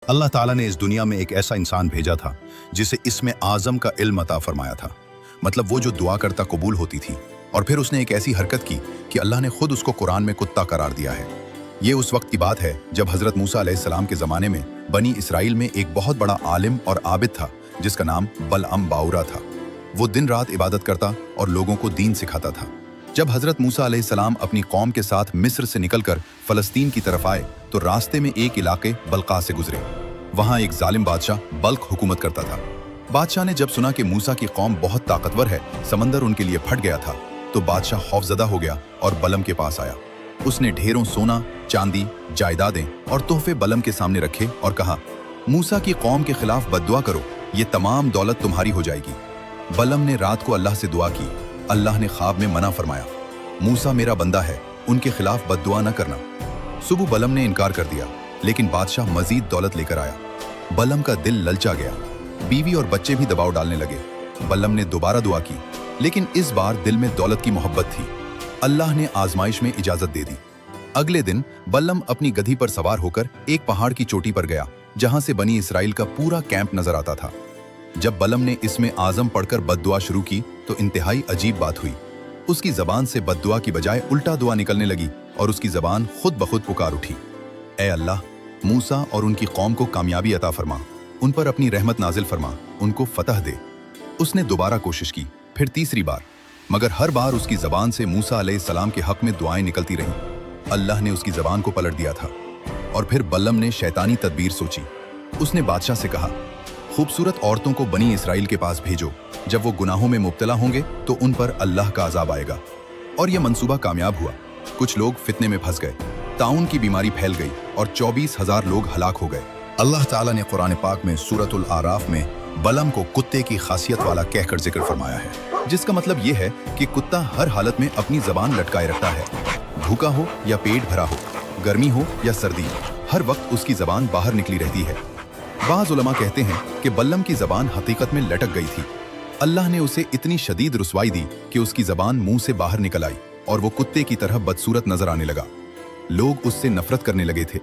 अल्लाह ताला ने इस दुनिया में एक ऐसा इंसान भेजा था जिसे इसमें आज़म का इल्म अता फरमाया था। मतलब वो जो दुआ करता कबूल होती थी। और फिर उसने एक ऐसी हरकत की कि अल्लाह ने खुद उसको कुरान में कुत्ता करार दिया है। ये उस वक्त की बात है जब हज़रत मूसा अलैहिस्सलाम के ज़माने में बनी इसराइल में एक बहुत बड़ा आलिम और आबिद था जिसका नाम बलअम बाउरा था। वो दिन रात इबादत करता और लोगों को दीन सिखाता था। जब हज़रत मूसा अलैहिस्सलाम अपनी कौम के साथ मिस्र से निकलकर फ़लस्तीन की तरफ आए तो रास्ते में एक इलाके बल्का से गुजरे। वहाँ एक जालिम बादशाह बल्क हुकूमत करता था। बादशाह ने जब सुना कि मूसा की कौम बहुत ताकतवर है, समंदर उनके लिए फट गया था, तो बादशाह खौफजदा हो गया और बलम के पास आया। उसने ढेरों सोना, चांदी, जायदादें और तोहफे बलम के सामने रखे और कहा, मूसा की कौम के खिलाफ बद्दुआ करो, ये तमाम दौलत तुम्हारी हो जाएगी। बलम ने रात को अल्लाह से दुआ की। अल्लाह ने ख्वाब में मना फरमाया, मूसा मेरा बंदा है, उनके खिलाफ बद्दुआ न करना। सुबह बलम ने इनकार कर दिया, लेकिन बादशाह मजीद दौलत लेकर आया। बलम का दिल ललचा गया। बीवी और बच्चे भी दबाव डालने लगे। बलम ने दोबारा दुआ की, लेकिन इस बार दिल में दौलत की मोहब्बत थी। अल्लाह ने आजमाइश में इजाजत दे दी। अगले दिन बलम अपनी गधी पर सवार होकर एक पहाड़ की चोटी पर गया, जहां से बनी इसराइल का पूरा कैंप नजर आता था। जब बलम ने इसमें आजम पढ़कर बद्दुआ शुरू की तो इंतहाई अजीब बात हुई। उसकी जबान से बद्दुआ की बजाय उल्टा दुआ निकलने लगी और उसकी जबान खुद ब खुद पुकार उठी, ए अल्लाह, मूसा और उनकी कौम को कामयाबी अता फरमा, उन पर अपनी रहमत नाजिल फरमा, उनको फतह दे। उसने दोबारा कोशिश की, फिर तीसरी बार, मगर हर बार उसकी जबान से मूसा अलैहिस्सलाम के हक में दुआएं निकलती रहीं। अल्लाह ने उसकी जबान को पलट दिया था। और फिर बलम ने शैतानी तदबीर सोची। उसने बादशाह से कहा, खूबसूरत औरतों को बनी इसराइल के पास भेजो, जब वो गुनाहों में मुब्तला होंगे तो उन पर अल्लाह का अजाब आएगा। और यह मंसूबा कामयाब हुआ। कुछ लोग फितने में फंस गए, ताउन की बीमारी फैल गई और 24,000 लोग हलाक हो गए। अल्लाह ताला ने कुरान पाक में सूरतुल आराफ में बलम को कुत्ते की खासियत वाला कहकर जिक्र फरमाया है, जिसका मतलब यह है कि कुत्ता हर हालत में अपनी जबान लटकाए रखता है। भूखा हो या पेट भरा हो, गर्मी हो या सर्दी, हर वक्त उसकी जबान बाहर निकली रहती है। बाज़ उलमा कहते हैं कि बलम की जबान हकीकत में लटक गई थी। अल्लाह ने उसे इतनी शदीद रुसवाई दी कि उसकी जबान मुंह से बाहर निकल आई और वो कुत्ते की तरह बदसूरत नजर आने लगा। लोग उससे नफरत करने लगे थे।